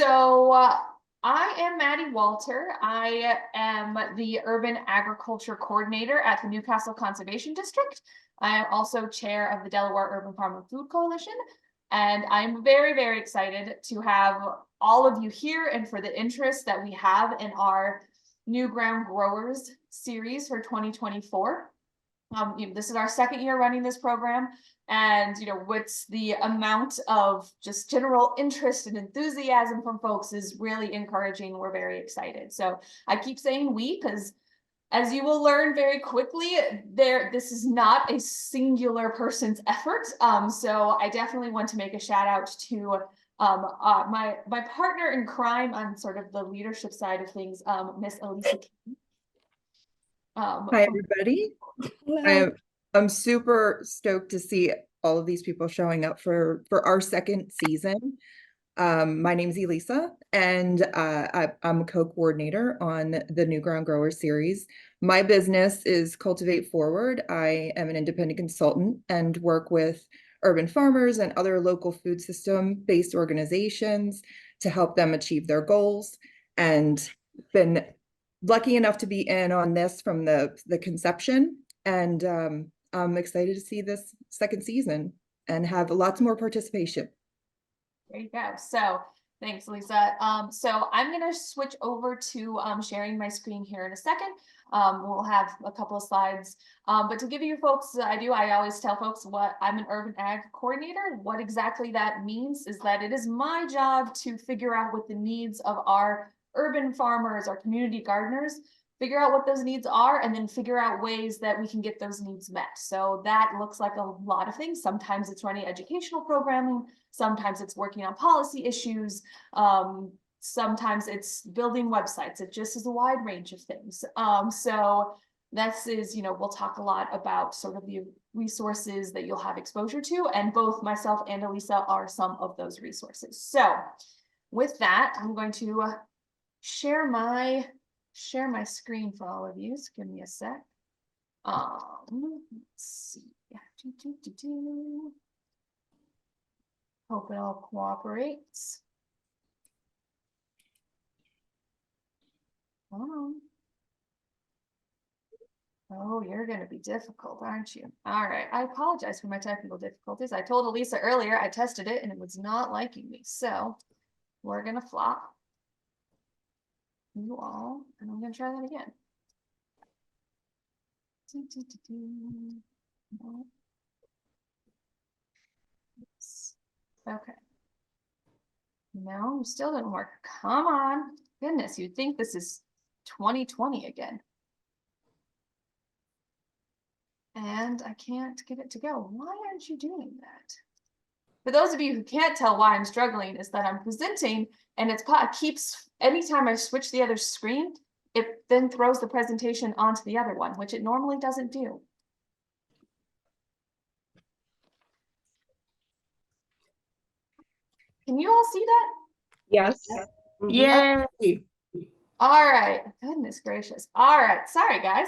I am Maddie Walter. I am the Urban Agriculture Coordinator at the Newcastle Conservation District. I am also chair of the Delaware Urban Farm and Food Coalition. And I'm very, very excited to have all of you here and for the interest that we have in our New Ground Growers series for 2024. This is our second year running this program, and what's the amount of just general interest and enthusiasm from folks is really encouraging. We're very excited. So I keep saying we, because as you will learn very quickly, this is not a singular person's effort. So I definitely want to make a shout out to my partner in crime on sort of the leadership side of things, Miss Elisa. Hi, everybody. I'm super stoked to see all of these people showing up for our second season. My name's Elisa, and I'm a co-coordinator on the New Ground Growers series. My business is Cultivate Forward. I am an independent consultant and work with urban farmers and other local food system-based organizations to help them achieve their goals, and been lucky enough to be in on this from the conception, and I'm excited to see this second season and have lots more participation. There you go. So thanks, Lisa. So I'm going to switch over to sharing my screen here in a second. We'll have a couple of slides, but to give you folks, I always tell folks what I'm an urban ag coordinator. What exactly that means is that it is my job to figure out what the needs of our urban farmers, our community gardeners, figure out what those needs are, and then figure out ways that we can get those needs met. So that looks like a lot of things. Sometimes it's running educational programming. Sometimes it's working on policy issues. Sometimes it's building websites. It just is a wide range of things. So this is, we'll talk a lot about sort of the resources that you'll have exposure to, and both myself and Elisa are some of those resources. So with that, I'm going to share my screen for all of you. So give me a sec. Let's see. Hope it all cooperates. Oh, you're going to be difficult, aren't you? All right. I apologize for my technical difficulties. I told Elisa earlier I tested it and it was not liking me. So we're going to flop you all, and I'm going to try that again. Okay. No, still didn't work. Come on. Goodness, you'd think this is 2020 again. And I can't get it to go. Why aren't you doing that? For those of you who can't tell why I'm struggling, is that I'm presenting and it keeps, anytime I switch the other screen, it then throws the presentation onto the other one, which it normally doesn't do. Can you all see that? Yes. Yeah. All right. Goodness gracious. All right. Sorry, guys.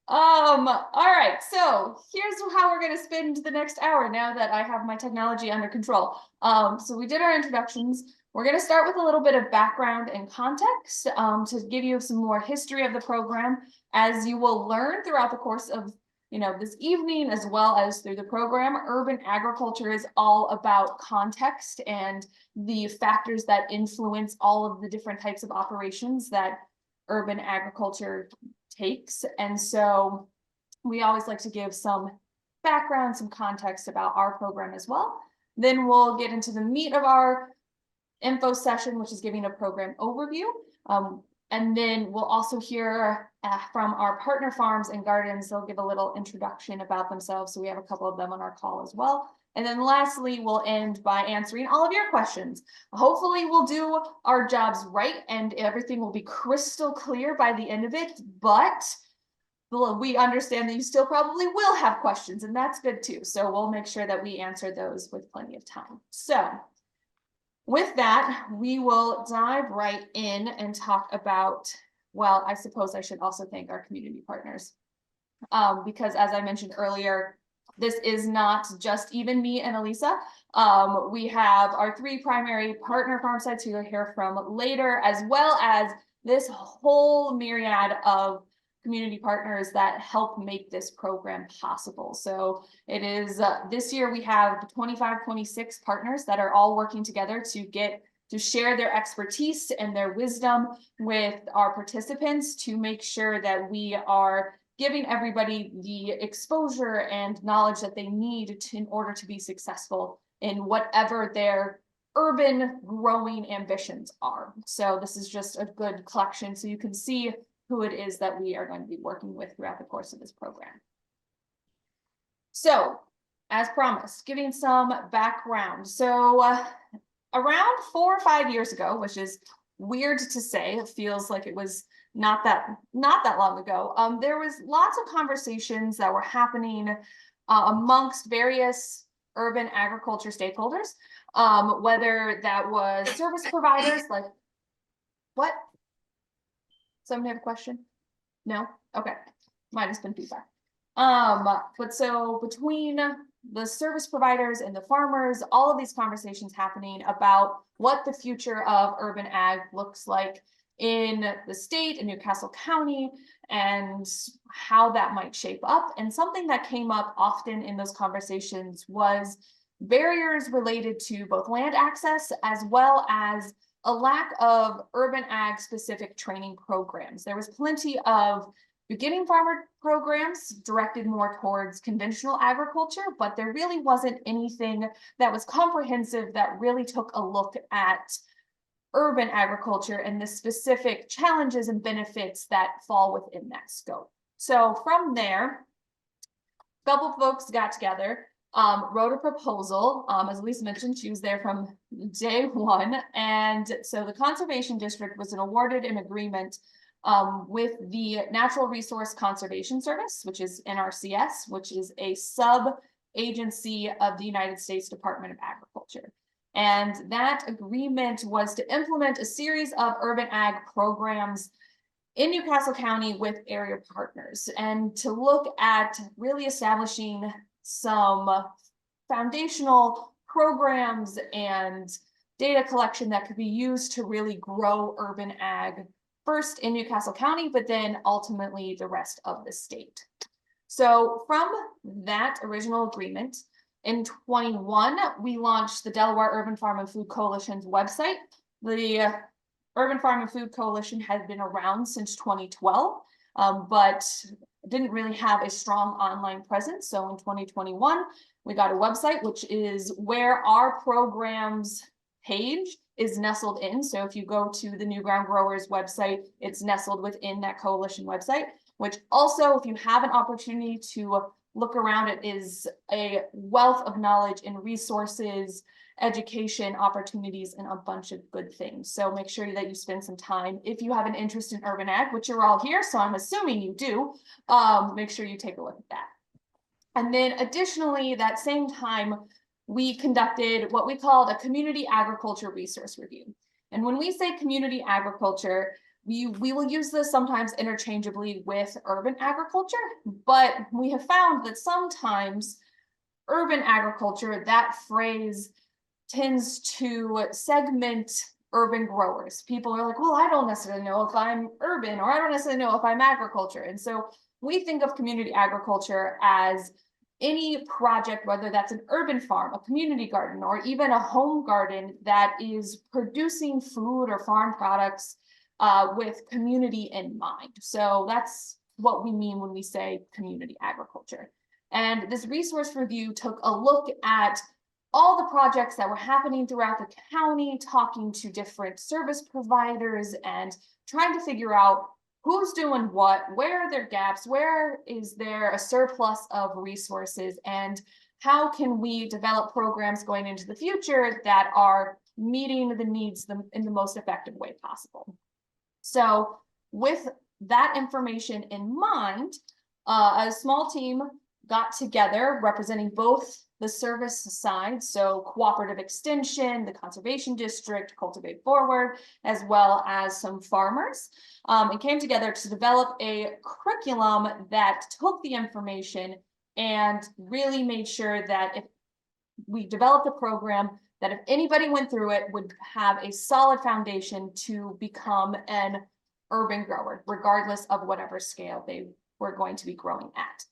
All right. So here's how we're going to spend the next hour now that I have my technology under control. So we did our introductions. We're going to start with a little bit of background and context to give you some more history of the program, as you will learn throughout the course of this evening, as well as through the program. Urban agriculture is all about context and the factors that influence all of the different types of operations that urban agriculture takes. And so we always like to give some background, some context about our program as well. Then we'll get into the meat of our info session, which is giving a program overview. And then we'll also hear from our partner farms and gardens. They'll give a little introduction about themselves. So we have a couple of them on our call as well. And then lastly, we'll end by answering all of your questions. Hopefully we'll do our jobs right and everything will be crystal clear by the end of it. But we understand that you still probably will have questions, and that's good too. So we'll make sure that we answer those with plenty of time. So with that, we will dive right in and talk about, well, I suppose I should also thank our community partners, because as I mentioned earlier, this is not just even me and Elisa. We have our 3 primary partner farm sites who you'll hear from later, as well as this whole myriad of community partners that help make this program possible. So it is this year we have 25, 26 partners that are all working together to share their expertise and their wisdom with our participants to make sure that we are giving everybody the exposure and knowledge that they need in order to be successful in whatever their urban growing ambitions are. So this is just a good collection so you can see who it is that we are going to be working with throughout the course of this program. So, as promised, giving some background. So, around 4 or 5 years ago, which is weird to say, it feels like it was not that long ago, there was lots of conversations that were happening amongst various urban agriculture stakeholders, whether that was service providers like, what? Someone have a question? No? Okay. Might have been feedback. But so between the service providers and the farmers, all of these conversations happening about what the future of urban ag looks like in the state and Newcastle County and how that might shape up. And something that came up often in those conversations was barriers related to both land access as well as a lack of urban ag specific training programs. There was plenty of beginning farmer programs directed more towards conventional agriculture, but there really wasn't anything that was comprehensive that really took a look at urban agriculture and the specific challenges and benefits that fall within that scope. So from there, a couple of folks got together, wrote a proposal. As Elisa mentioned, she was there from day one. And so the Conservation District was awarded an agreement with the Natural Resource Conservation Service, which is NRCS, which is a sub-agency of the United States Department of Agriculture. And that agreement was to implement a series of urban ag programs in Newcastle County with area partners and to look at really establishing some foundational programs and data collection that could be used to really grow urban ag first in Newcastle County, but then ultimately the rest of the state. So from that original agreement, in 21, we launched the Delaware Urban Farm and Food Coalition's website. The Urban Farm and Food Coalition has been around since 2012, but didn't really have a strong online presence. So in 2021, we got a website, which is where our programs page is nestled in. So if you go to the New Ground Growers website, it's nestled within that coalition website, which also, if you have an opportunity to look around, it is a wealth of knowledge and resources, education opportunities, and a bunch of good things. So make sure that you spend some time. If you have an interest in urban ag, which you're all here, so I'm assuming you do, make sure you take a look at that. And then additionally, that same time, we conducted what we called a community agriculture resource review. And when we say community agriculture, we will use this sometimes interchangeably with urban agriculture, but we have found that sometimes urban agriculture, that phrase tends to segment urban growers. People are like, well, I don't necessarily know if I'm urban, or I don't necessarily know if I'm agriculture. And so we think of community agriculture as any project, whether that's an urban farm, a community garden, or even a home garden that is producing food or farm products with community in mind. So that's what we mean when we say community agriculture. And this resource review took a look at all the projects that were happening throughout the county, talking to different service providers and trying to figure out who's doing what, where are their gaps, where is there a surplus of resources, and how can we develop programs going into the future that are meeting the needs in the most effective way possible. So with that information in mind, a small team got together representing both the service side, so cooperative extension, the conservation district, Cultivate Forward, as well as some farmers, and came together to develop a curriculum that took the information and really made sure that if we developed a program that if anybody went through it would have a solid foundation to become an urban grower, regardless of whatever scale they were going to be growing at.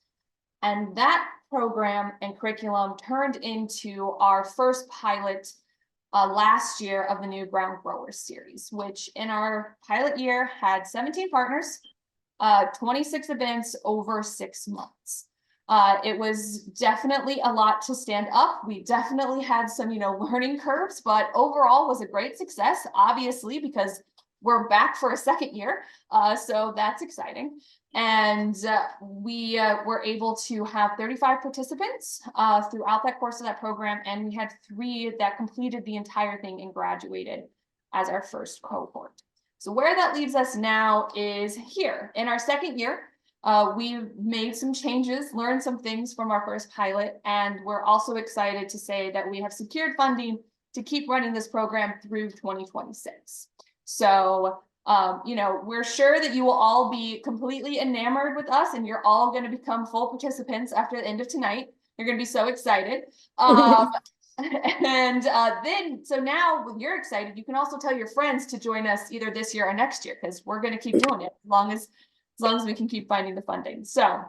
And that program and curriculum turned into our first pilot last year of the new Ground Growers series, which in our pilot year had 17 partners, 26 events over 6 months. It was definitely a lot to stand up. We definitely had some, learning curves, but overall was a great success, obviously, because we're back for a second year. So that's exciting. And we were able to have 35 participants throughout that course of that program. And we had 3 that completed the entire thing and graduated as our first cohort. So where that leaves us now is here in our second year. We've made some changes, learned some things from our first pilot, and we're also excited to say that we have secured funding to keep running this program through 2026. So, we're sure that you will all be completely enamored with us and you're all going to become full participants after the end of tonight. You're going to be so excited. And then, so now when you're excited, you can also tell your friends to join us either this year or next year, because we're going to keep doing it as long as we can keep finding the funding. So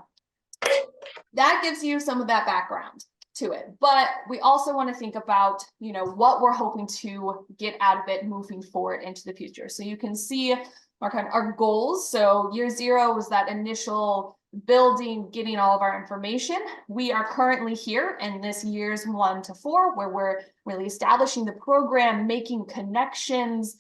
that gives you some of that background to it. But we also want to think about, what we're hoping to get out of it moving forward into the future. So you can see our goals. So year 0 was that initial building, getting all of our information. We are currently here in this years 1 to 4, where we're really establishing the program, making connections,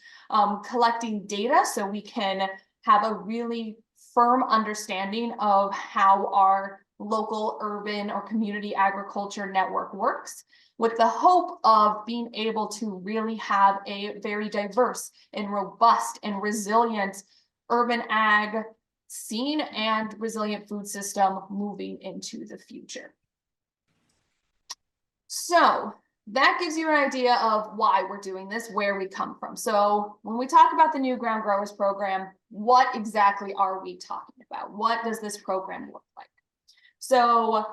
collecting data so we can have a really firm understanding of how our local urban or community agriculture network works, with the hope of being able to really have a very diverse and robust and resilient urban ag scene and resilient food system moving into the future. So that gives you an idea of why we're doing this, where we come from. So when we talk about the new Ground Growers program, what exactly are we talking about? What does this program look like? So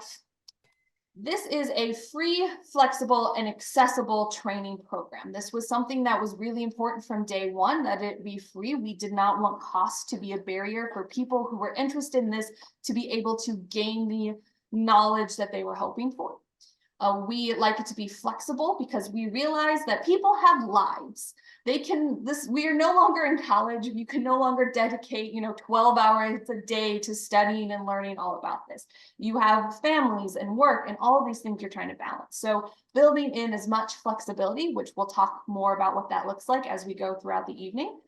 this is a free, flexible, and accessible training program. This was something that was really important from day one, that it be free. We did not want costs to be a barrier for people who were interested in this to be able to gain the knowledge that they were hoping for. We like it to be flexible because we realize that people have lives. We are no longer in college. You can no longer dedicate, 12 hours a day to studying and learning all about this. You have families and work and all of these things you're trying to balance. So building in as much flexibility, which we'll talk more about what that looks like as we go throughout the evening,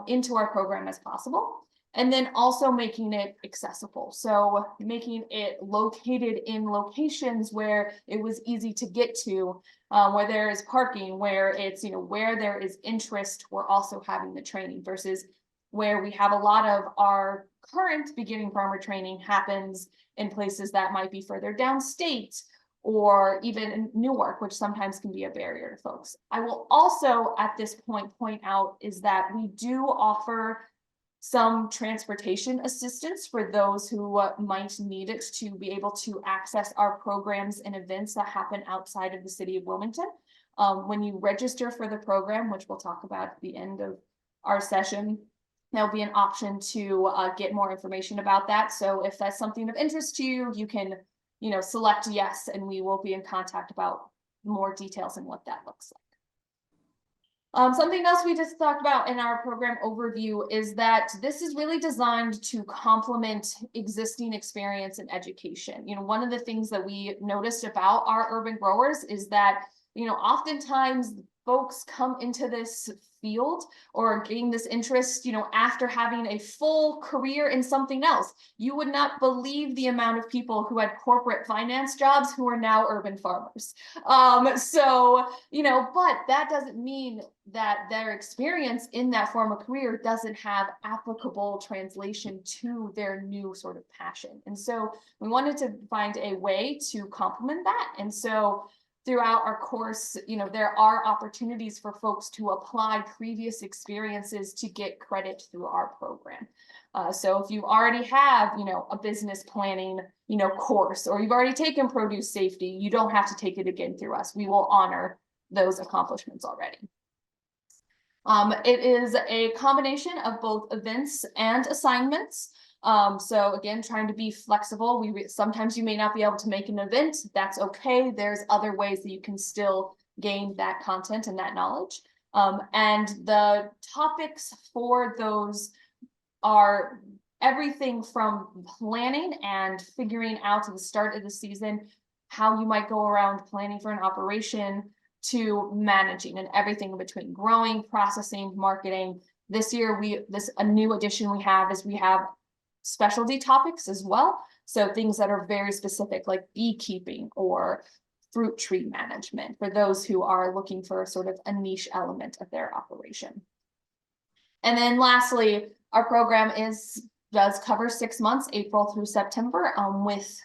into our program as possible. And then also making it accessible. So making it located in locations where it was easy to get to, where there is parking, where it's, where there is interest, we're also having the training, versus where we have a lot of our current beginning farmer training happens in places that might be further downstate or even in Newark, which sometimes can be a barrier to folks. I will also at this point out is that we do offer some transportation assistance for those who might need it to be able to access our programs and events that happen outside of the city of Wilmington. When you register for the program, which we'll talk about at the end of our session, there'll be an option to get more information about that. So if that's something of interest to you, you can, select yes, and we will be in contact about more details and what that looks like. Something else we just talked about in our program overview is that this is really designed to complement existing experience in education. One of the things that we noticed about our urban growers is that, oftentimes folks come into this field or gain this interest, after having a full career in something else. You would not believe the amount of people who had corporate finance jobs who are now urban farmers. But that doesn't mean that their experience in that form of career doesn't have applicable translation to their new sort of passion. And so we wanted to find a way to complement that. And so throughout our course, there are opportunities for folks to apply previous experiences to get credit through our program. So if you already have, a business planning, course, or you've already taken produce safety, you don't have to take it again through us. We will honor those accomplishments already. It is a combination of both events and assignments. So again, trying to be flexible. Sometimes you may not be able to make an event. That's okay. There's other ways that you can still gain that content and that knowledge. And the topics for those are everything from planning and figuring out at the start of the season how you might go around planning for an operation, to managing and everything in between: growing, processing, marketing. This year, a new addition we have is we have specialty topics as well. So things that are very specific, like beekeeping or fruit tree management, for those who are looking for sort of a niche element of their operation. And then lastly, our program does cover 6 months, April through September.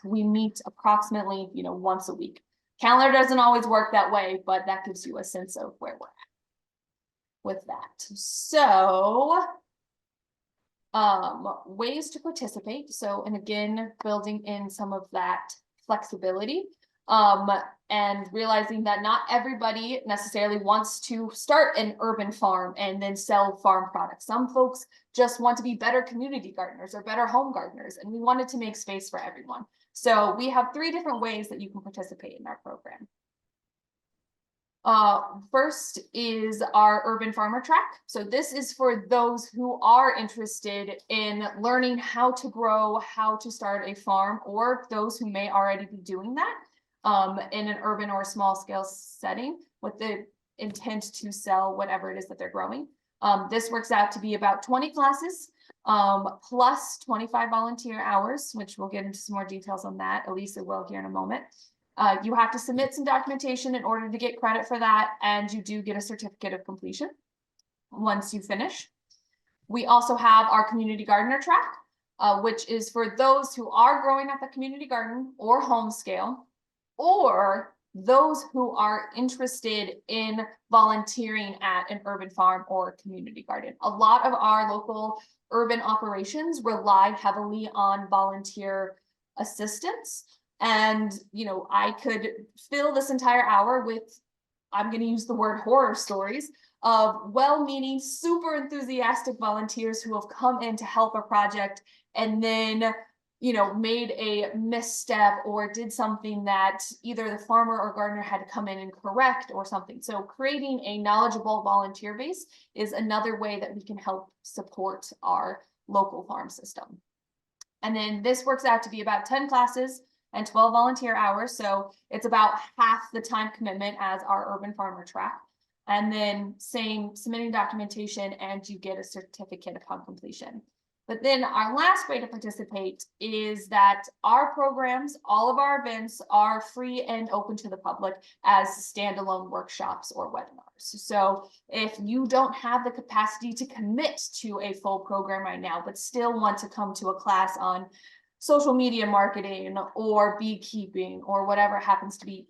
We meet approximately, once a week. Calendar doesn't always work that way, but that gives you a sense of where we're at with that. So, ways to participate. So, and again, building in some of that flexibility, and realizing that not everybody necessarily wants to start an urban farm and then sell farm products. Some folks just want to be better community gardeners or better home gardeners, and we wanted to make space for everyone. So we have 3 different ways that you can participate in our program. First is our urban farmer track. So this is for those who are interested in learning how to grow, how to start a farm, or those who may already be doing that in an urban or small scale setting with the intent to sell whatever it is that they're growing. This works out to be about 20 classes plus 25 volunteer hours, which we'll get into some more details on that. Elisa will here in a moment. You have to submit some documentation in order to get credit for that, and you do get a certificate of completion once you finish. We also have our community gardener track, which is for those who are growing at the community garden or home scale, or those who are interested in volunteering at an urban farm or community garden. A lot of our local urban operations rely heavily on volunteer assistance. And, I could fill this entire hour with, I'm going to use the word horror stories of well-meaning, super enthusiastic volunteers who have come in to help a project and then, made a misstep or did something that either the farmer or gardener had to come in and correct or something. So creating a knowledgeable volunteer base is another way that we can help support our local farm system. And then this works out to be about 10 classes and 12 volunteer hours. So it's about half the time commitment as our urban farmer track. And then same, submitting documentation and you get a certificate upon completion. But then our last way to participate is that our programs, all of our events are free and open to the public as standalone workshops or webinars. So if you don't have the capacity to commit to a full program right now, but still want to come to a class on social media marketing or beekeeping or whatever it happens to be,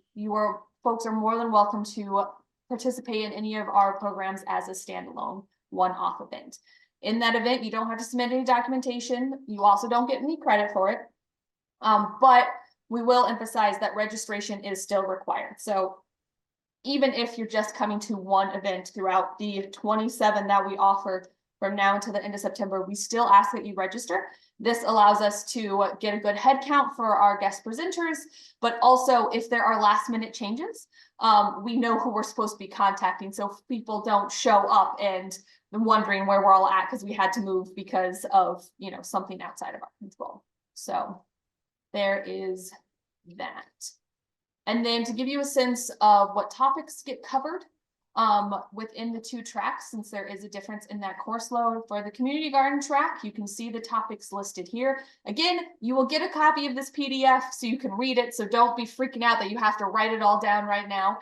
folks are more than welcome to participate in any of our programs as a standalone one-off event. In that event, you don't have to submit any documentation. You also don't get any credit for it. But we will emphasize that registration is still required. So even if you're just coming to one event throughout the 27 that we offer from now until the end of September, we still ask that you register. This allows us to get a good head count for our guest presenters, but also if there are last minute changes, we know who we're supposed to be contacting. So if people don't show up and wondering where we're all at because we had to move because of, something outside of our control. So there is that. And then to give you a sense of what topics get covered within the 2 tracks, since there is a difference in that course load. For the community garden track, you can see the topics listed here. Again, you will get a copy of this PDF so you can read it. So don't be freaking out that you have to write it all down right now.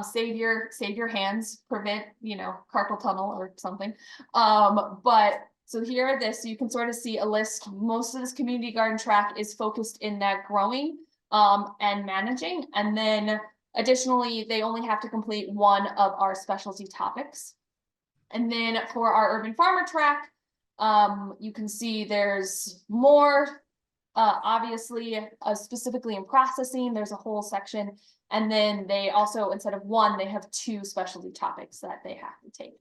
Save your hands, prevent, carpal tunnel or something. But so here are this, so you can sort of see a list. Most of this community garden track is focused in that growing and managing. And then Additionally, they only have to complete one of our specialty topics. And then for our urban farmer track, you can see there's more, obviously, specifically in processing, there's a whole section. And then they also, instead of one, they have 2 specialty topics that they have to take.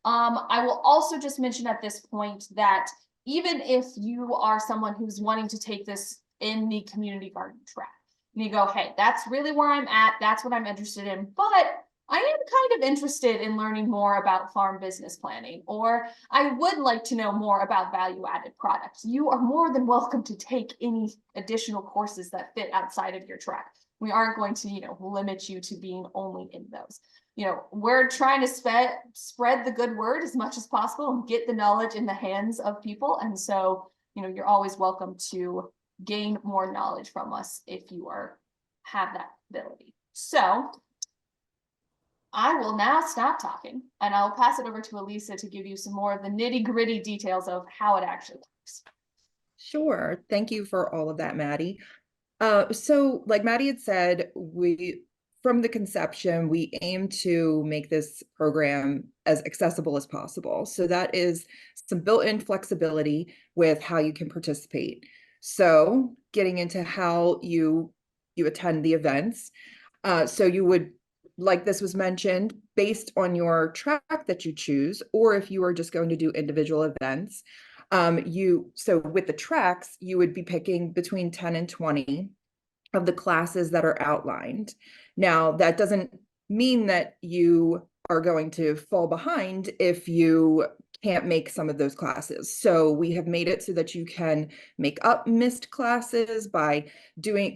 I will also just mention at this point that even if you are someone who's wanting to take this in the community garden track, and you go, hey, that's really where I'm at, that's what I'm interested in, but I am kind of interested in learning more about farm business planning, or I would like to know more about value-added products. You are more than welcome to take any additional courses that fit outside of your track. We aren't going to, limit you to being only in those. We're trying to spread the good word as much as possible and get the knowledge in the hands of people. And so, you're always welcome to gain more knowledge from us if you have that ability. So I will now stop talking and I'll pass it over to Elisa to give you some more of the nitty-gritty details of how it actually works. Sure. Thank you for all of that, Maddie. So like Maddie had said, from the conception, we aim to make this program as accessible as possible. So that is some built-in flexibility with how you can participate. So getting into how you attend the events. So you would, like this was mentioned, based on your track that you choose, or if you are just going to do individual events, so with the tracks, you would be picking between 10 and 20 of the classes that are outlined. Now, that doesn't mean that you are going to fall behind if you can't make some of those classes. So we have made it so that you can make up missed classes by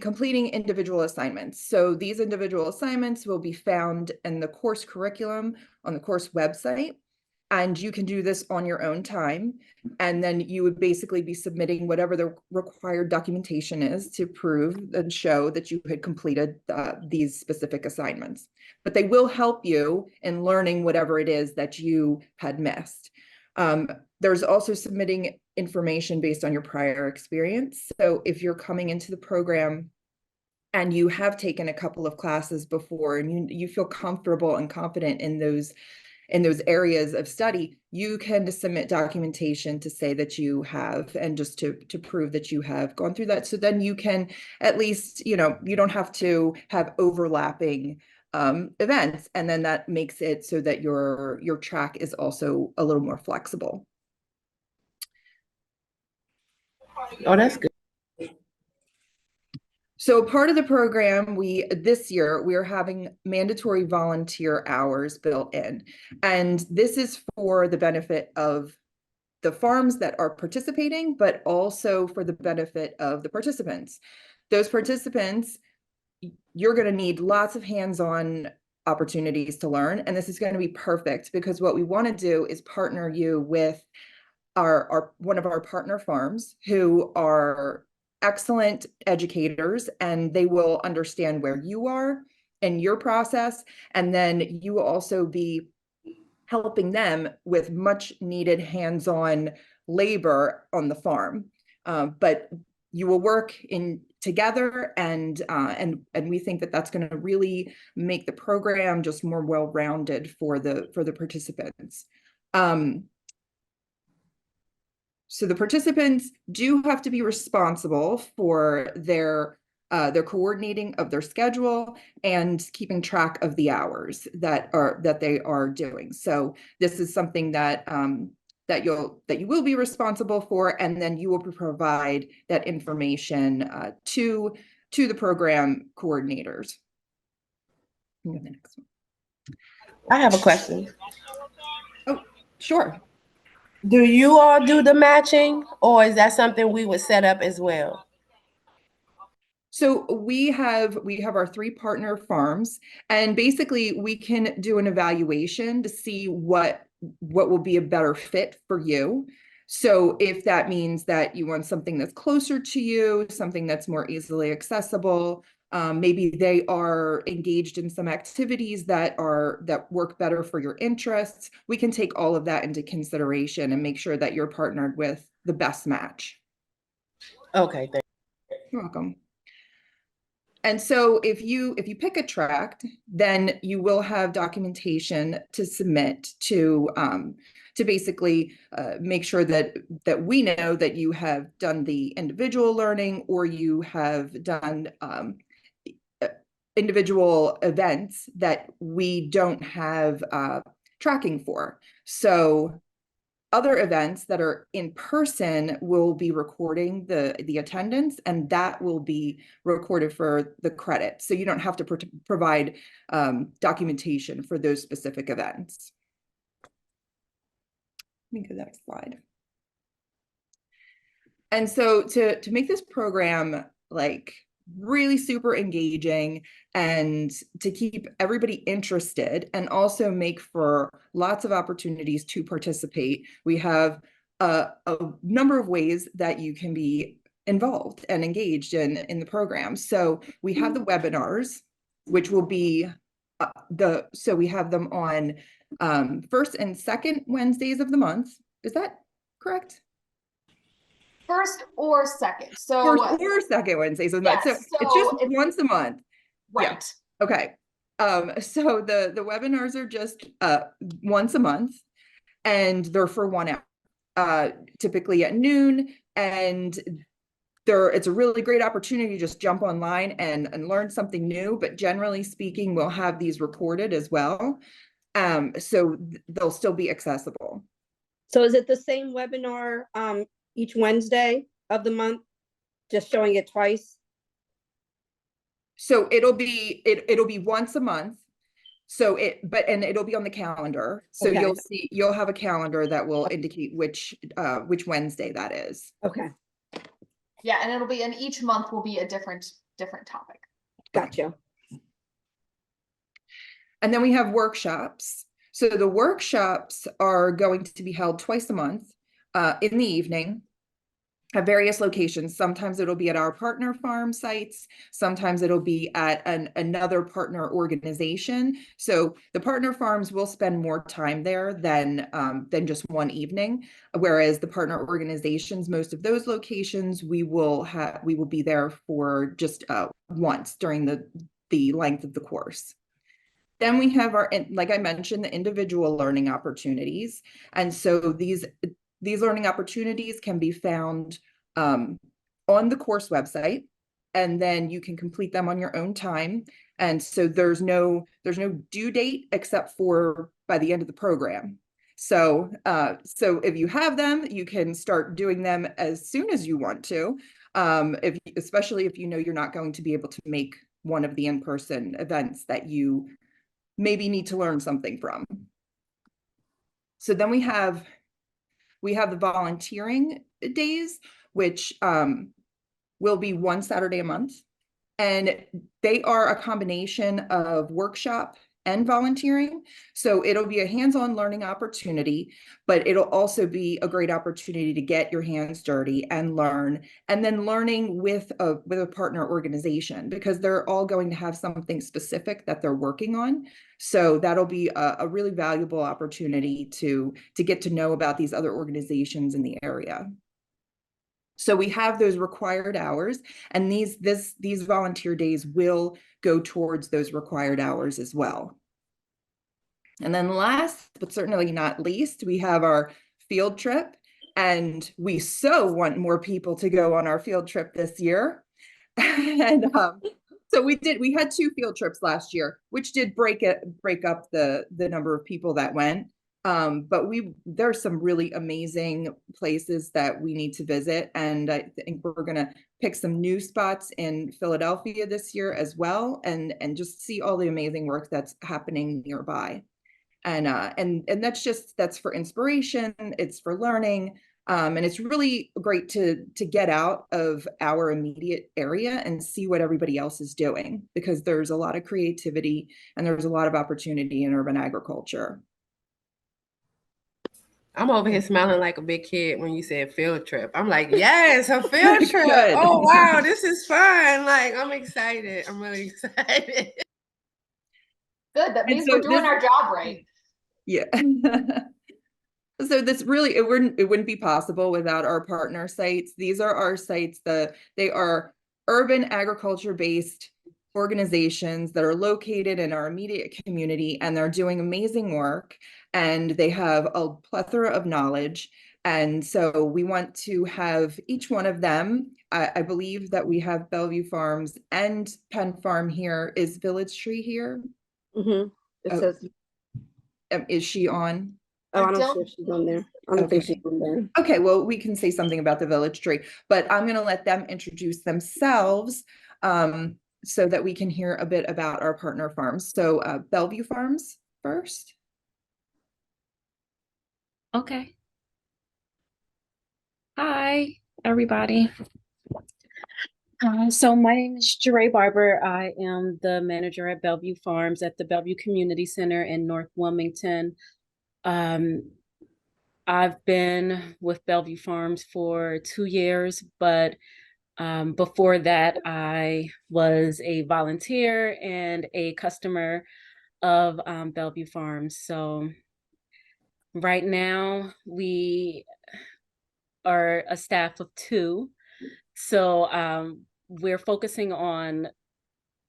completing individual assignments. So these individual assignments will be found in the course curriculum on the course website. And you can do this on your own time. And then you would basically be submitting whatever the required documentation is to prove and show that you had completed these specific assignments. But they will help you in learning whatever it is that you had missed. There's also submitting information based on your prior experience. So if you're coming into the program and you have taken a couple of classes before and you feel comfortable and confident in those areas of study, you can submit documentation to say that you have, and just to prove that you have gone through that. So then you can at least, you don't have to have overlapping events. And then that makes it so that your track is also a little more flexible. Oh, that's good. So part of the program, this year, we are having mandatory volunteer hours built in. And this is for the benefit of the farms that are participating, but also for the benefit of the participants. Those participants, you're going to need lots of hands-on opportunities to learn. And this is going to be perfect because what we want to do is partner you with one of our partner farms who are excellent educators, and they will understand where you are in your process. And then you will also be helping them with much needed hands-on labor on the farm. But you will work together, and we think that that's going to really make the program just more well-rounded for the participants. So the participants do have to be responsible for their coordinating of their schedule and keeping track of the hours that they are doing. So this is something that you will be responsible for, and then you will provide that information to the program coordinators. Go to the next one. I have a question. Oh, sure. Do you all do the matching, or is that something we would set up as well? So we have our 3 partner farms, and basically we can do an evaluation to see what will be a better fit for you. So if that means that you want something that's closer to you, something that's more easily accessible, maybe they are engaged in some activities that work better for your interests, we can take all of that into consideration and make sure that you're partnered with the best match. Okay, thank you. You're welcome. And so if you pick a tract, then you will have documentation to submit to basically make sure that we know that you have done the individual learning, or you have done individual events that we don't have tracking for. So other events that are in person will be recording the attendance, and that will be recorded for the credit. So you don't have to provide documentation for those specific events. Let me go to the next slide. And so to make this program like really super engaging and to keep everybody interested and also make for lots of opportunities to participate, we have a number of ways that you can be involved and engaged in the program. So we have the webinars, which will be so we have them on first and second Wednesdays of the month. Is that correct? First or second. So First or second Wednesdays of the month. So it's just once a month. Right. Yeah. Okay. So the webinars are just once a month, and they're for 1 hour, typically at noon. And it's a really great opportunity to just jump online and learn something new. But generally speaking, we'll have these recorded as well. So they'll still be accessible. So is it the same webinar each Wednesday of the month, just showing it twice? So it'll be once a month. So it'll be on the calendar. So Okay. you'll have a calendar that will indicate which Wednesday that is. Okay, Yeah, and it'll be, and each month will be a different topic. gotcha. And then we have workshops. So the workshops are going to be held twice a month in the evening at various locations. Sometimes it'll be at our partner farm sites. Sometimes it'll be at another partner organization. So the partner farms will spend more time there than just one evening. Whereas the partner organizations, most of those locations, we will be there for just once during the length of the course. Then we have like I mentioned, the individual learning opportunities. And so these learning opportunities can be found on the course website, and then you can complete them on your own time. And so there's no due date except for by the end of the program. So if you have them, you can start doing them as soon as you want to, especially if you know you're not going to be able to make one of the in-person events that you maybe need to learn something from. So then we have the volunteering days, which will be one Saturday a month. And they are a combination of workshop and volunteering. So it'll be a hands-on learning opportunity, but it'll also be a great opportunity to get your hands dirty and learn, and then learning with a partner organization, because they're all going to have something specific that they're working on. So that'll be a really valuable opportunity to get to know about these other organizations in the area. So we have those required hours, and these volunteer days will go towards those required hours as well. And then last, but certainly not least, we have our field trip, and we so want more people to go on our field trip this year. And so we had 2 field trips last year, which did break up the number of people that went. But there's some really amazing places that we need to visit. And I think we're gonna pick some new spots in Philadelphia this year as well, and just see all the amazing work that's happening nearby. And that's for inspiration, it's for learning. And it's really great to get out of our immediate area and see what everybody else is doing, because there's a lot of creativity and there's a lot of opportunity in urban agriculture. I'm over here smiling like a big kid when you said field trip. I'm like, yes, a field trip. Good. Oh, wow, this is fun. Like, I'm excited. I'm really excited. Good, that means we're doing our job right. Yeah. So this really, it wouldn't be possible without our partner sites. These are our sites, they are urban agriculture based organizations that are located in our immediate community, and they're doing amazing work, and they have a plethora of knowledge. And so we want to have each one of them. I believe that we have Bellevue Farms and Penn Farm here. Is Village Tree here? Mm-hmm. It Oh. says, Is she on? oh, I'm I not don't- sure if she's on there. I don't think Okay. she's on there. Okay, well, we can say something about the Village Tree, but I'm going to let them introduce themselves so that we can hear a bit about our partner farms. So Bellevue Farms first. Okay. Hi, everybody. So my name is Jeray Barber. I am the manager at Bellevue Farms at the Bellevue Community Center in North Wilmington. I've been with Bellevue Farms for 2 years, but before that, I was a volunteer and a customer of Bellevue Farms. So right now, we are a staff of 2. So we're focusing on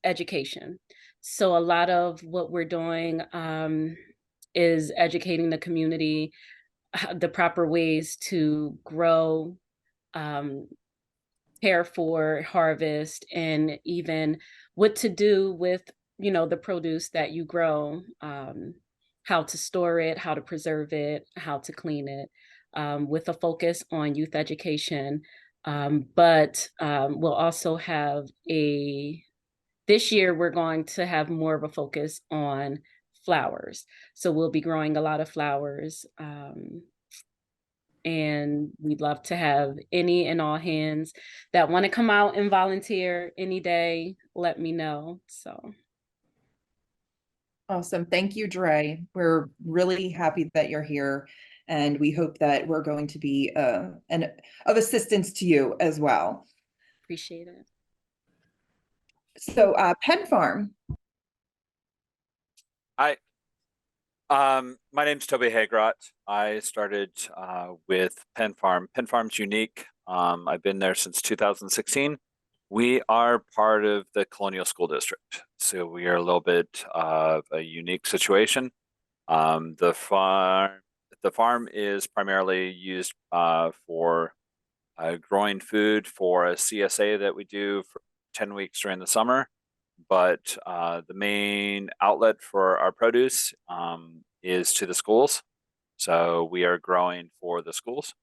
education. So a lot of what we're doing is educating the community the proper ways to grow, care for, harvest, and even what to do with, the produce that you grow, how to store it, how to preserve it, how to clean it, with a focus on youth education. But we'll also have this year, we're going to have more of a focus on flowers. So we'll be growing a lot of flowers. And we'd love to have any and all hands that want to come out and volunteer any day. Let me know. So. Awesome. Thank you, Dre. We're really happy that you're here, and we hope that we're going to be of assistance to you as well. Appreciate it. So Penn Farm. Hi. My name's Toby Hagrot. I started with Penn Farm. Penn Farm's unique. I've been there since 2016. We are part of the Colonial School District, so we are a little bit of a unique situation. The farm is primarily used for growing food for a CSA that we do for 10 weeks during the summer. But the main outlet for our produce is to the schools. So we are growing for the schools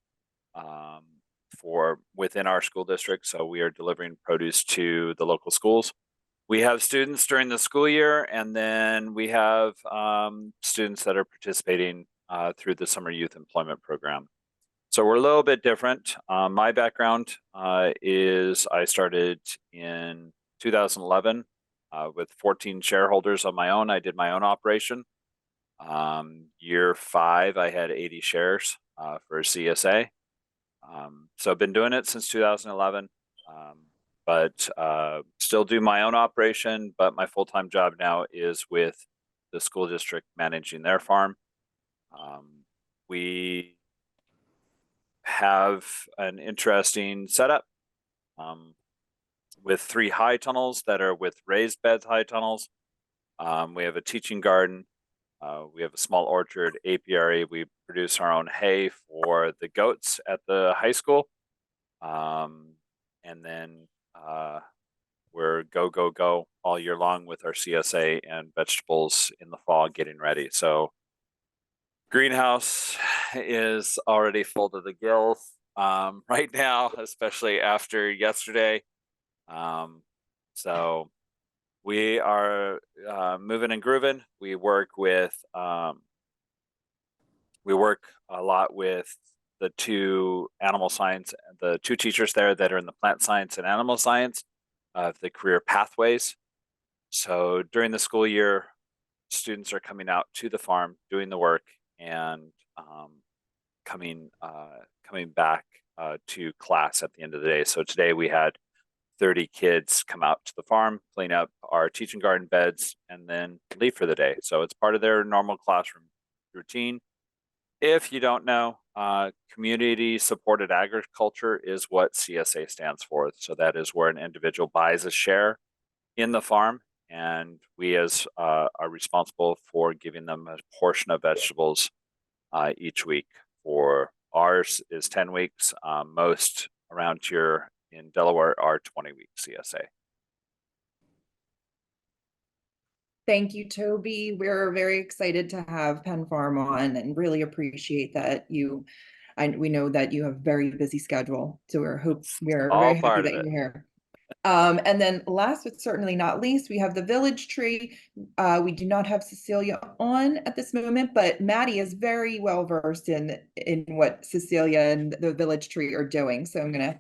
for within our school district. So we are delivering produce to the local schools. We have students during the school year, and then we have students that are participating through the summer youth employment program. So we're a little bit different. My background is I started in 2011 with 14 shareholders of my own. I did my own operation. Year 5, I had 80 shares for CSA. So I've been doing it since 2011, but still do my own operation. But my full-time job now is with the school district managing their farm. We have an interesting setup. With 3 high tunnels that are with raised beds high tunnels. We have a teaching garden. We have a small orchard, apiary. We produce our own hay for the goats at the high school. And then we're go all year long with our CSA and vegetables in the fall getting ready. So greenhouse is already full to the gills right now, especially after yesterday. So we are moving and grooving. We work a lot with the 2 animal science, the 2 teachers there that are in the plant science and animal science of the career pathways. So during the school year, students are coming out to the farm, doing the work, and coming back to class at the end of the day. So today we had 30 kids come out to the farm, clean up our teaching garden beds, and then leave for the day. So it's part of their normal classroom routine. If you don't know, community supported agriculture is what CSA stands for. So that is where an individual buys a share in the farm and we as are responsible for giving them a portion of vegetables each week. For ours is 10 weeks. Most around here in Delaware are 20-week CSA. Thank you, Toby. We're very excited to have Penn Farm on and really appreciate that we know that you have a very busy schedule. So we're All very happy part of that it. you're here. And then last but certainly not least, we have the Village Tree. We do not have Cecilia on at this moment, but Maddie is very well versed in what Cecilia and the Village Tree are doing. So I'm gonna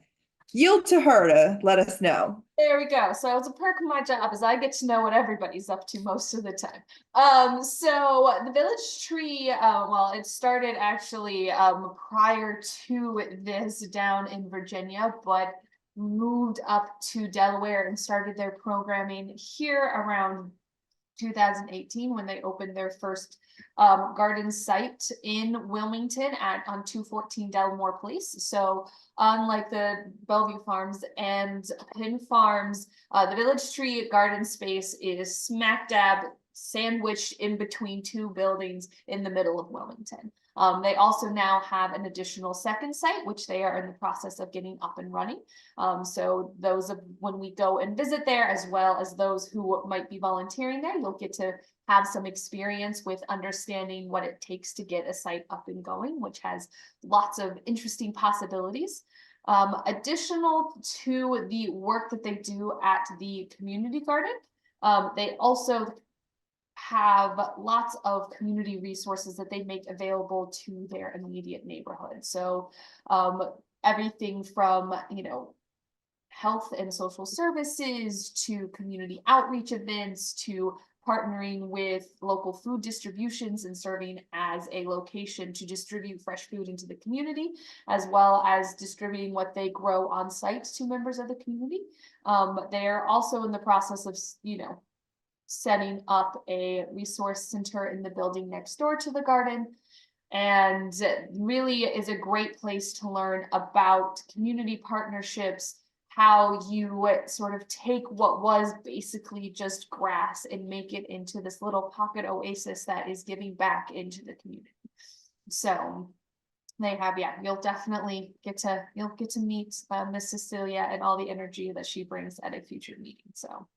yield to her to let us know. There we go. So it's a perk of my job is I get to know what everybody's up to most of the time. So the Village Tree, well, it started actually prior to this down in Virginia, but moved up to Delaware and started their programming here around 2018 when they opened their first garden site in Wilmington on 214 Delmore Place. So unlike the Bellevue Farms and Penn Farms, the Village Tree garden space is smack dab sandwiched in between two buildings in the middle of Wilmington. They also now have an additional second site, which they are in the process of getting up and running. So those when we go and visit there, as well as those who might be volunteering there, you'll get to have some experience with understanding what it takes to get a site up and going, which has lots of interesting possibilities. Additional to the work that they do at the community garden, they also have lots of community resources that they make available to their immediate neighborhood. So everything from, health and social services to community outreach events to partnering with local food distributions and serving as a location to distribute fresh food into the community, as well as distributing what they grow on site to members of the community. They're also in the process of, setting up a resource center in the building next door to the garden, and really is a great place to learn about community partnerships, how you sort of take what was basically just grass and make it into this little pocket oasis that is giving back into the community. So they have, you'll definitely get to meet Miss Cecilia and all the energy that she brings at a future meeting. So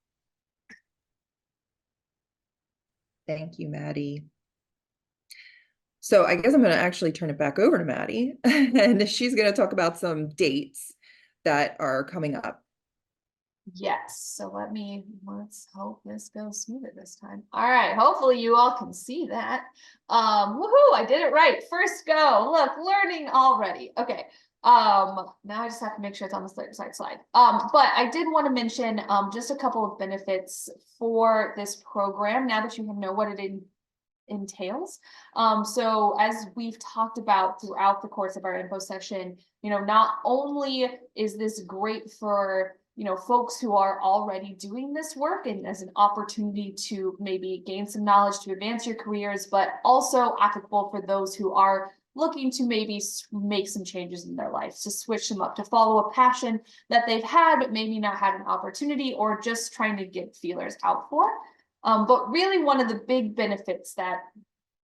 Thank you, Maddie. So I guess I'm going to actually turn it back over to Maddie, and she's going to talk about some dates that are coming up. yes, so let's hope this goes smoother this time. All right, hopefully you all can see that. Woohoo, I did it right. First go. Look, learning already. Okay. Now I just have to make sure it's on the side slide. But I did want to mention just a couple of benefits for this program now that you know what it entails. So as we've talked about throughout the course of our info session, not only is this great for folks who are already doing this work and as an opportunity to maybe gain some knowledge to advance your careers, but also applicable for those who are looking to maybe make some changes in their lives, to switch them up, to follow a passion that they've had, but maybe not had an opportunity, or just trying to get feelers out for. But really one of the big benefits that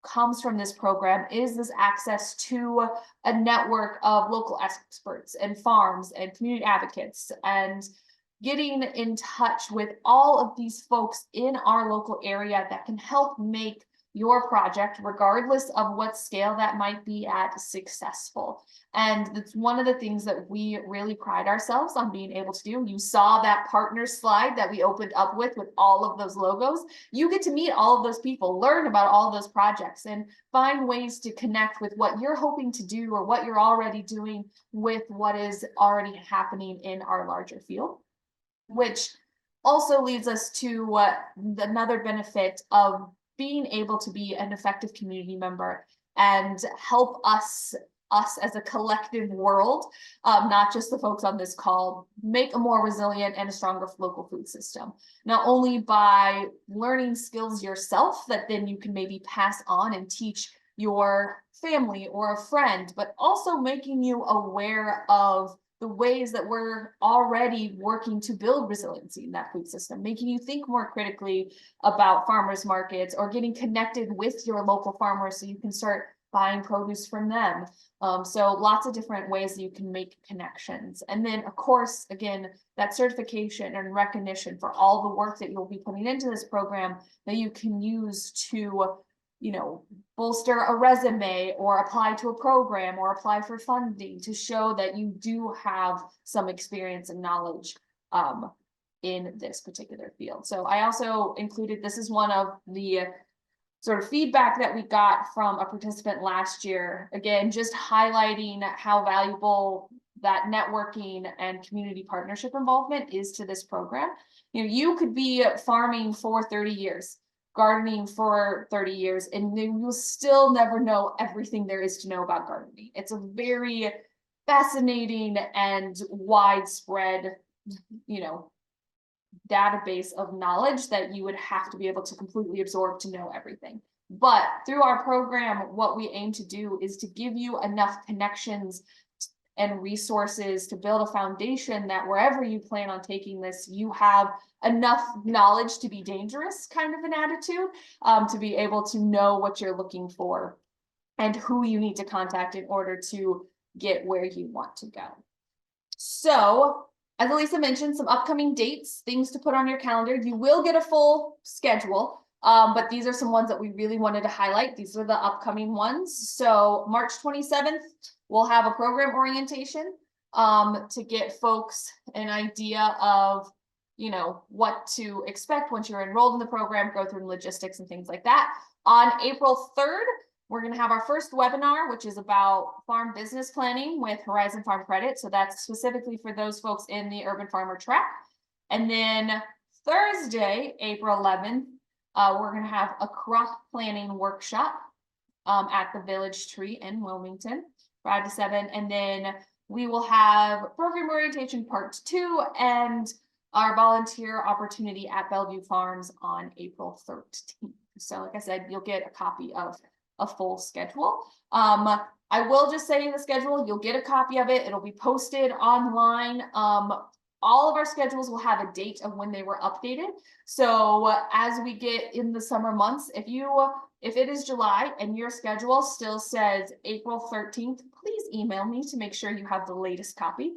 comes from this program is this access to a network of local experts and farms and community advocates, and getting in touch with all of these folks in our local area that can help make your project, regardless of what scale that might be at, successful. And that's one of the things that we really pride ourselves on being able to do. You saw that partner slide that we opened up with all of those logos. You get to meet all of those people, learn about all of those projects, and find ways to connect with what you're hoping to do or what you're already doing with what is already happening in our larger field. Which also leads us to another benefit of being able to be an effective community member and help us as a collective world, not just the folks on this call, make a more resilient and a stronger local food system. Not only by learning skills yourself that then you can maybe pass on and teach your family or a friend, but also making you aware of the ways that we're already working to build resiliency in that food system, making you think more critically about farmers markets or getting connected with your local farmers so you can start buying produce from them. So lots of different ways that you can make connections. And then of course, again, that certification and recognition for all the work that you'll be putting into this program that you can use to, you know, bolster a resume or apply to a program or apply for funding to show that you do have some experience and knowledge in this particular field. So I also included, this is one of the sort of feedback that we got from a participant last year. Again, just highlighting how valuable that networking and community partnership involvement is to this program. You know, you could be farming for 30 years, gardening for 30 years, and you will still never know everything there is to know about gardening. It's a very fascinating and widespread, you know, database of knowledge that you would have to be able to completely absorb to know everything. But through our program, what we aim to do is to give you enough connections and resources to build a foundation that wherever you plan on taking this, you have enough knowledge to be dangerous, kind of an attitude, to be able to know what you're looking for and who you need to contact in order to get where you want to go. So, as Elisa mentioned, some upcoming dates, things to put on your calendar. You will get a full schedule, but these are some ones that we really wanted to highlight. These are the upcoming ones. So March 27th, we'll have a program orientation to get folks an idea of, you know, what to expect once you're enrolled in the program, go through logistics and things like that. On April 3rd, we're going to have our first webinar, which is about farm business planning with Horizon Farm Credit. So that's specifically for those folks in the urban farmer track. And then Thursday, April 11th, we're going to have a crop planning workshop at the Village Tree in Wilmington, 5 to 7. And then we will have program orientation part 2 and our volunteer opportunity at Bellevue Farms on April 13th. So like I said, you'll get a copy of a full schedule. I will just say the schedule, you'll get a copy of it. It'll be posted online. All of our schedules will have a date of when they were updated. So as we get in the summer months, if it is July and your schedule still says April 13th, please email me to make sure you have the latest copy.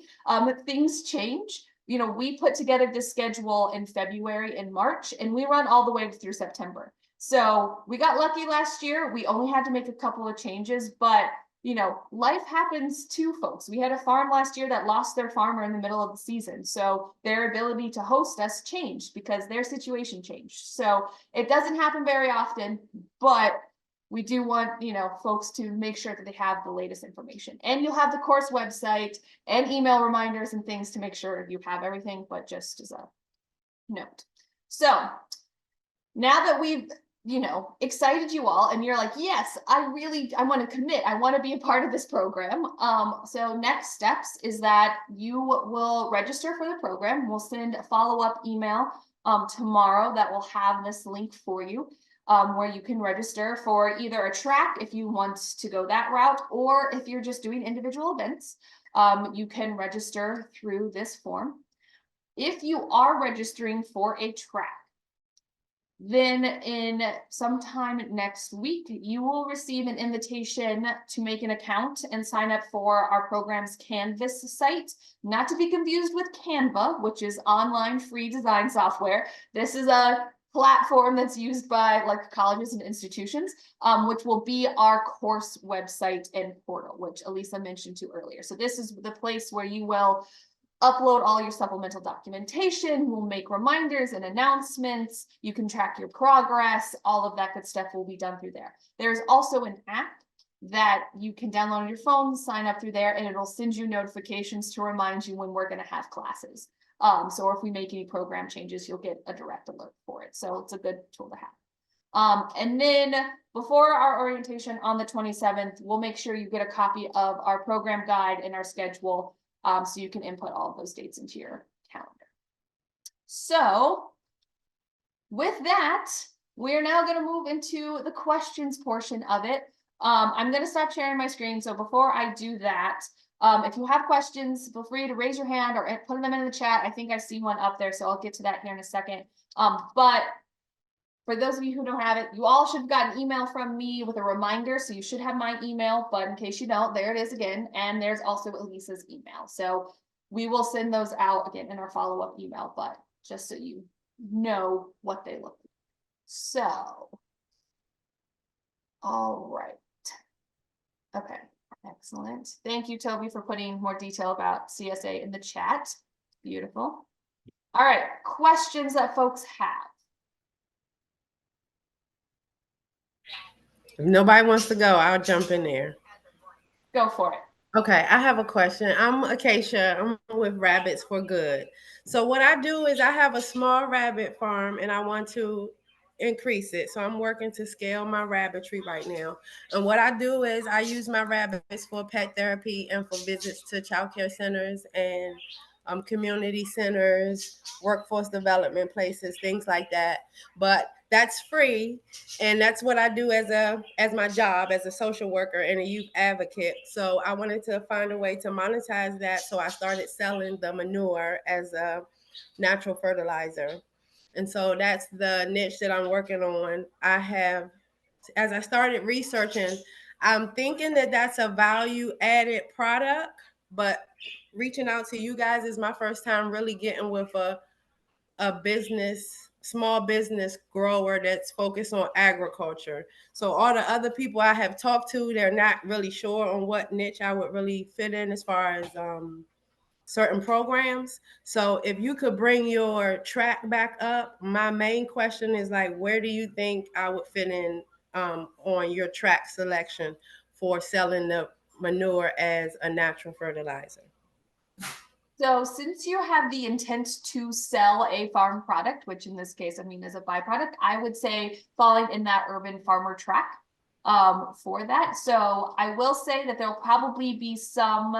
Things change. You know, we put together this schedule in February and March, and we run all the way through September. So we got lucky last year. We only had to make a couple of changes, but you know, life happens to folks. We had a farm last year that lost their farmer in the middle of the season. So their ability to host us changed because their situation changed. So it doesn't happen very often, but we do want, you know, folks to make sure that they have the latest information. And you'll have the course website and email reminders and things to make sure you have everything, but just as a note. So now that we've, you know, excited you all and you're like, yes, I want to commit. I want to be a part of this program. So next steps is that you will register for the program. We'll send a follow-up email tomorrow that will have this link for you where you can register for either a track if you want to go that route, or if you're just doing individual events, you can register through this form. If you are registering for a track, then in sometime next week, you will receive an invitation to make an account and sign up for our program's Canvas site, not to be confused with Canva, which is online free design software. This is a platform that's used by like colleges and institutions, which will be our course website and portal, which Elisa mentioned to earlier. So this is the place where you will upload all your supplemental documentation. We'll make reminders and announcements. You can track your progress. All of that good stuff will be done through there. There's also an app that you can download on your phone, sign up through there, and it'll send you notifications to remind you when we're going to have classes. So if we make any program changes, you'll get a direct alert for it. So it's a good tool to have. And then before our orientation on the 27th, we'll make sure you get a copy of our program guide and our schedule, so you can input all of those dates into your calendar. So with that, we're now going to move into the questions portion of it. I'm going to stop sharing my screen. So before I do that, If you have questions, feel free to raise your hand or put them in the chat. I think I see one up there, so I'll get to that here in a second. But for those of you who don't have it, you all should have gotten an email from me with a reminder. So you should have my email, but in case you don't, there it is again. And there's also Elisa's email. So we will send those out again in our follow-up email, but just so you know what they look like. So, all right. Okay, excellent. Thank you, Toby, for putting more detail about CSA in the chat. Beautiful. All right, questions that folks have. If nobody wants to go, I'll jump in there. Go for it. Okay, I have a question. I'm Acacia. I'm with Rabbits for Good. So what I do is I have a small rabbit farm and I want to increase it. So I'm working to scale my rabbitry right now. And what I do is I use my rabbits for pet therapy and for visits to childcare centers and community centers, workforce development places, things like that. But that's free, and that's what I do as my job as a social worker and a youth advocate. So I wanted to find a way to monetize that, so I started selling the manure as a natural fertilizer. And so that's the niche that I'm working on. As I started researching, I'm thinking that that's a value added product, but reaching out to you guys is my first time really getting with a small business grower that's focused on agriculture. So all the other people I have talked to, they're not really sure on what niche I would really fit in as far as certain programs. So if you could bring your track back up, my main question is like, where do you think I would fit in on your track selection for selling the manure as a natural fertilizer? So since you have the intent to sell a farm product, which in this case, I mean, is a byproduct, I would say falling in that urban farmer track for that. So I will say that there'll probably be some,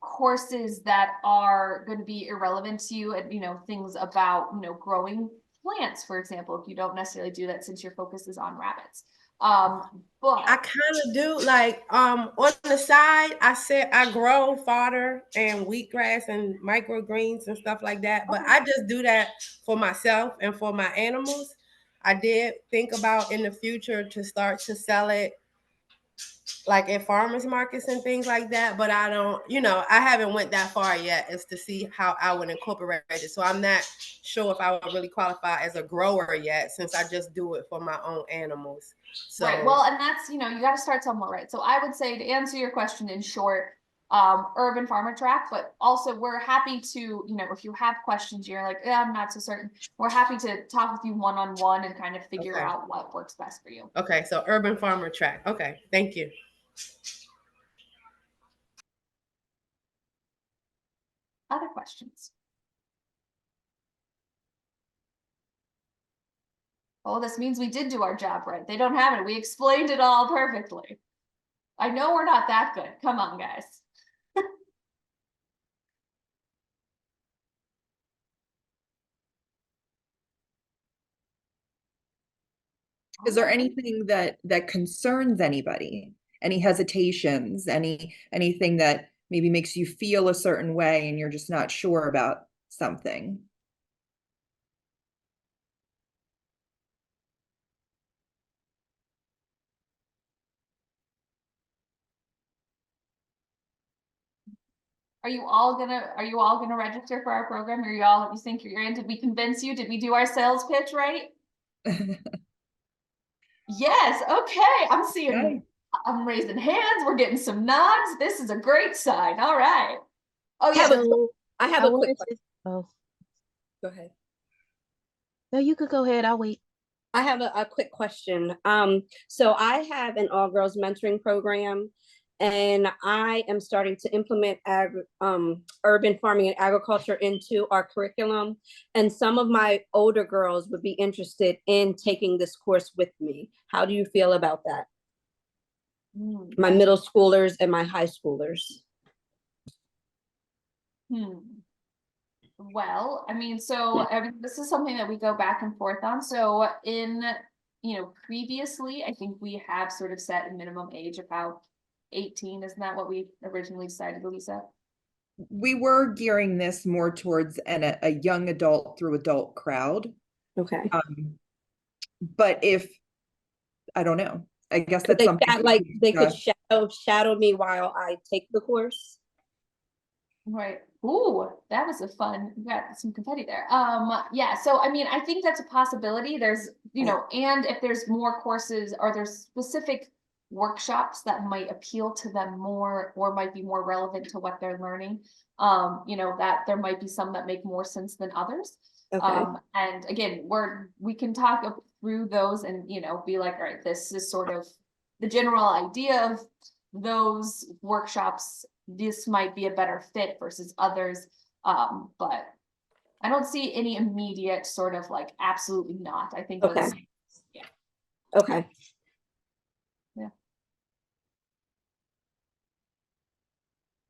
courses that are going to be irrelevant to you and, things about, growing plants, for example, if you don't necessarily do that since your focus is on rabbits. But I kind of do like on the side, I grow fodder and wheatgrass and microgreens and stuff like that, but I just do that for myself and for my animals. I did think about in the future to start to sell it like at farmers markets and things like that, but I don't, I haven't went that far yet as to see how I would incorporate it. So I'm not sure if I would really qualify as a grower yet, since I just do it for my own animals. So right, well, and that's, you got to start somewhere, right? So I would say, to answer your question in short, urban farmer track, but also we're happy to, if you have questions, you're like, I'm not so certain, we're happy to talk with you one-on-one and kind of figure out what works best for you. Okay, so urban farmer track. Okay, thank you. Other questions? Oh, this means we did do our job right. They don't have it. We explained it all perfectly. I know we're not that good. Come on, guys. Is there anything that concerns anybody? Any hesitations? Anything that maybe makes you feel a certain way and you're just not sure about something? Are you all gonna register for our program? You think you're in? Did we convince you? Did we do our sales pitch right? Yes, okay. I'm raising hands. We're getting some nods. This is a great sign. All right. Oh yeah. I have a quick question. Oh, Go ahead. no, you could go ahead. I'll wait. I have a quick question. So I have an all girls mentoring program, and I am starting to implement urban farming and agriculture into our curriculum. And some of my older girls would be interested in taking this course with me. How do you feel about that? My middle schoolers and my high schoolers. Well, I mean, so this is something that we go back and forth on. So previously, I think we have sort of set a minimum age of how 18. Isn't that what we originally decided, Lisa? We were gearing this more towards a young adult through adult crowd. Okay. But if, I don't know, I guess that's They something. they could shadow me while I take the course. Right. Ooh, that was a fun, we got some confetti there. Yeah, so I mean, I think that's a possibility. There's, you know, and if there's more courses or there's specific workshops that might appeal to them more or might be more relevant to what they're learning, you know, that there might be some that make more sense than others. Okay. And again, we can talk through those and, you know, be like, all right, this is sort of the general idea of those workshops. This might be a better fit versus others. But I don't see any immediate sort of like absolutely not. I think Okay. yeah. Okay. Yeah.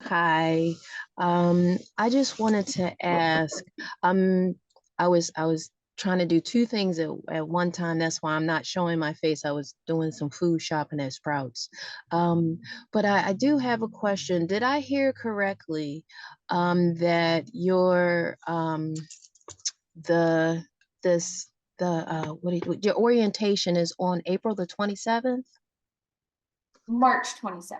Hi. I just wanted to ask, I was trying to do two things at one time. That's why I'm not showing my face. I was doing some food shopping at Sprouts. But I do have a question. Did I hear correctly that your your orientation is on April the 27th? March 27th.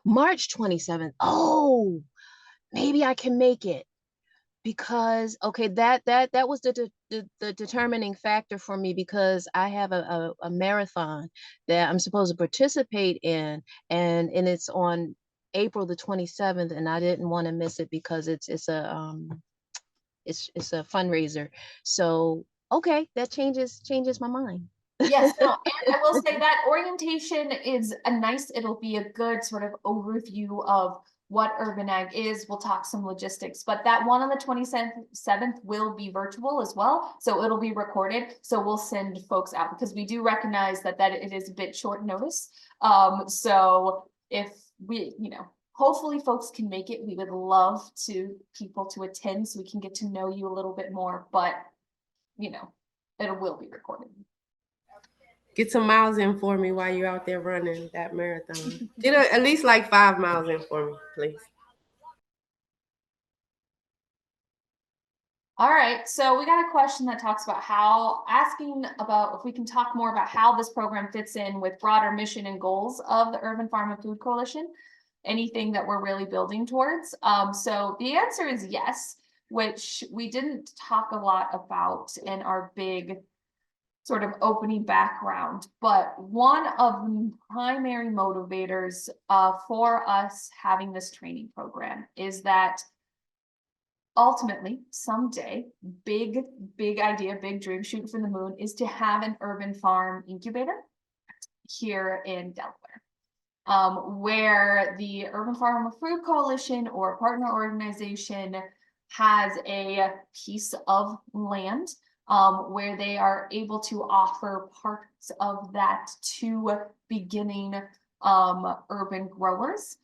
March 27th. Oh, maybe I can make it. Because okay, that was the determining factor for me, because I have a marathon that I'm supposed to participate in, and it's on April the 27th, and I didn't want to miss it because it's a fundraiser. So okay, that changes my mind. Yes, no, and I will say that orientation is it'll be a good sort of overview of what Urban Ag is. We'll talk some logistics, but that one on the 27th will be virtual as well. So it'll be recorded. So we'll send folks out because we do recognize that it is a bit short notice. So if we, you know, hopefully folks can make it. We would love people to attend so we can get to know you a little bit more, but you know, it will be recorded. Get some miles in for me while you're out there running that marathon. Get at least like 5 miles in for me, please. All right, so we got a question that talks about asking about if we can talk more about how this program fits in with broader mission and goals of the Urban Farm and Food Coalition, anything that we're really building towards. So the answer is yes, which we didn't talk a lot about in our big sort of opening background, but one of the primary motivators for us having this training program is that ultimately, someday, big idea, big dream, shooting for the moon, is to have an urban farm incubator here in Delaware, where the Urban Farm Food Coalition or partner organization has a piece of land where they are able to offer parts of that to beginning urban growers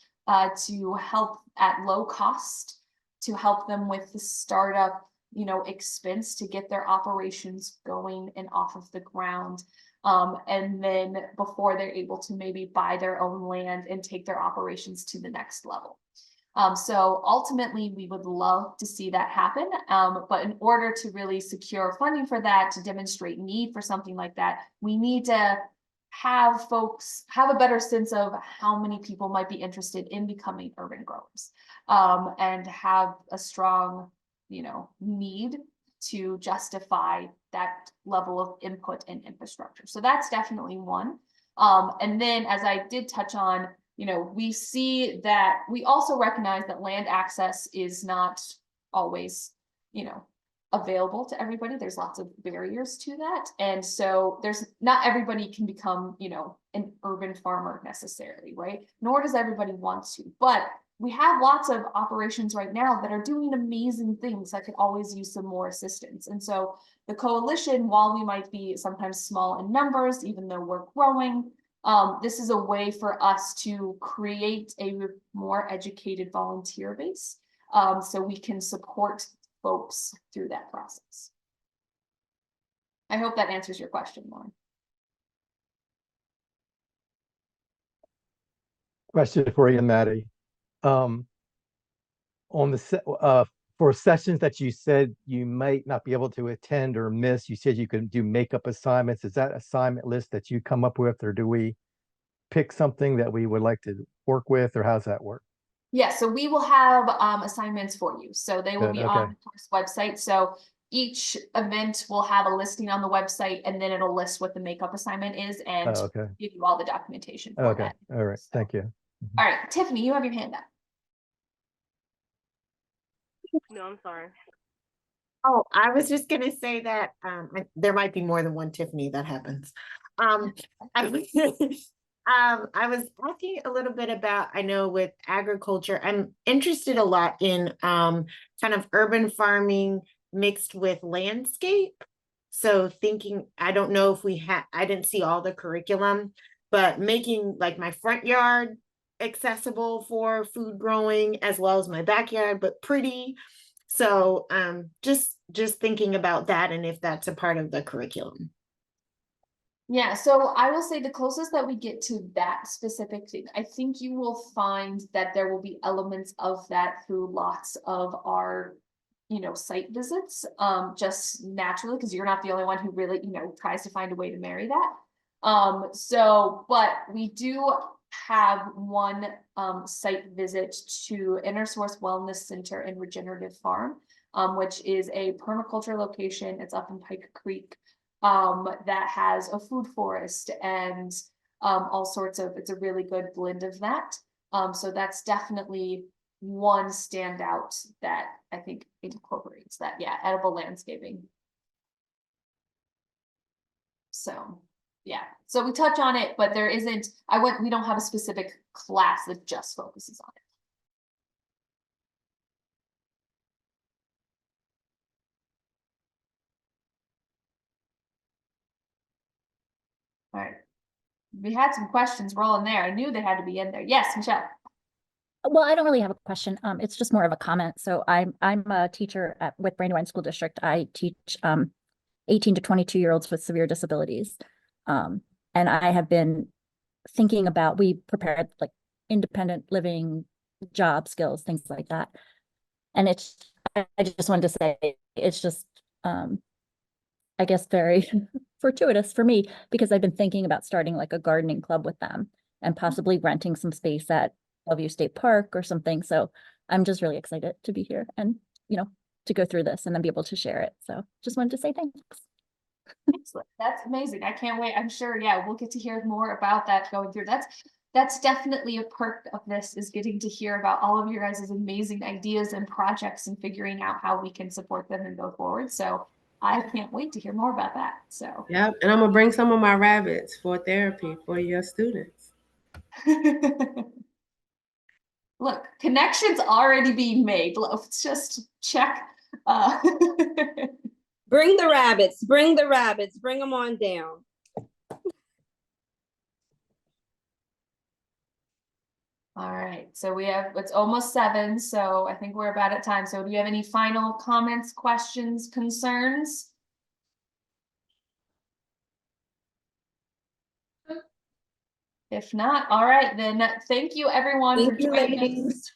to help at low cost, to help them with the startup, you know, expense to get their operations going and off of the ground. And then before they're able to maybe buy their own land and take their operations to the next level. So ultimately, we would love to see that happen. But in order to really secure funding for that, to demonstrate need for something like that, we need to have folks have a better sense of how many people might be interested in becoming urban growers, and have a strong, you know, need to justify that level of input and infrastructure. So that's definitely one. And then, as I did touch on, you know, we see that we also recognize that land access is not always, you know, available to everybody. There's lots of barriers to that. And so not everybody can become, you know, an urban farmer necessarily, right? Nor does everybody want to, but we have lots of operations right now that are doing amazing things that could always use some more assistance. And so the coalition, while we might be sometimes small in numbers, even though we're growing, this is a way for us to create a more educated volunteer base, so we can support folks through that process. I hope that answers your question, Lauren. question for you, Maddie. On for sessions that you said you might not be able to attend or miss, you said you can do makeup assignments. Is that assignment list that you come up with, or do we pick something that we would like to work with, or how's that work? Yeah, so we will have assignments for you. So they will Good, be okay. on the course website. So each event will have a listing on the website, and then it'll list what the makeup assignment is and Oh, okay. give you all the documentation for Okay. that. All right. So, Thank you. all right, Tiffany, you have your hand up. No, I'm sorry. Oh, I was just gonna say that there might be more than one Tiffany that happens. I I was asking a little bit about, I know with agriculture, I'm interested a lot in kind of urban farming mixed with landscape. So thinking, I don't know if I didn't see all the curriculum, but making like my front yard accessible for food growing as well as my backyard, but pretty. So just thinking about that and if that's a part of the curriculum. Yeah, so I will say the closest that we get to that specific thing, I think you will find that there will be elements of that through lots of our, site visits, just naturally, because you're not the only one who really, tries to find a way to marry that. But we do have one site visit to InnerSource Wellness Center and Regenerative Farm, which is a permaculture location. It's up in Pike Creek. That has a food forest and all sorts of, it's a really good blend of that. So that's definitely one standout that I think incorporates that, edible landscaping. So, yeah, so we touch on it, but there isn't, we don't have a specific class that just focuses on it. All right. We had some questions rolling there. I knew they had to be in there. Yes, Michelle. Well, I don't really have a question. It's just more of a comment. So I'm a teacher with Brandywine School District. I teach 18 to 22-year-olds with severe disabilities. And I have been thinking about, we prepared like independent living, job skills, things like that. And I just wanted to say, it's just, I guess, very fortuitous for me, because I've been thinking about starting like a gardening club with them and possibly renting some space at Bellevue State Park or something. So I'm just really excited to be here and, to go through this and then be able to share it. So just wanted to say thanks. Excellent. That's amazing. I can't wait. I'm sure, we'll get to hear more about that going through. That's definitely a perk of this, is getting to hear about all of your guys' amazing ideas and projects and figuring out how we can support them and go forward. So I can't wait to hear more about that. So yeah, and I'm gonna bring some of my rabbits for therapy for your students. Look, connections already being made. Let's just check. Bring the rabbits, bring them on down. All right, so it's almost 7, so I think we're about at time. So do you have any final comments, questions, concerns? If not, all right, then thank you everyone for Thank you, joining us. ladies.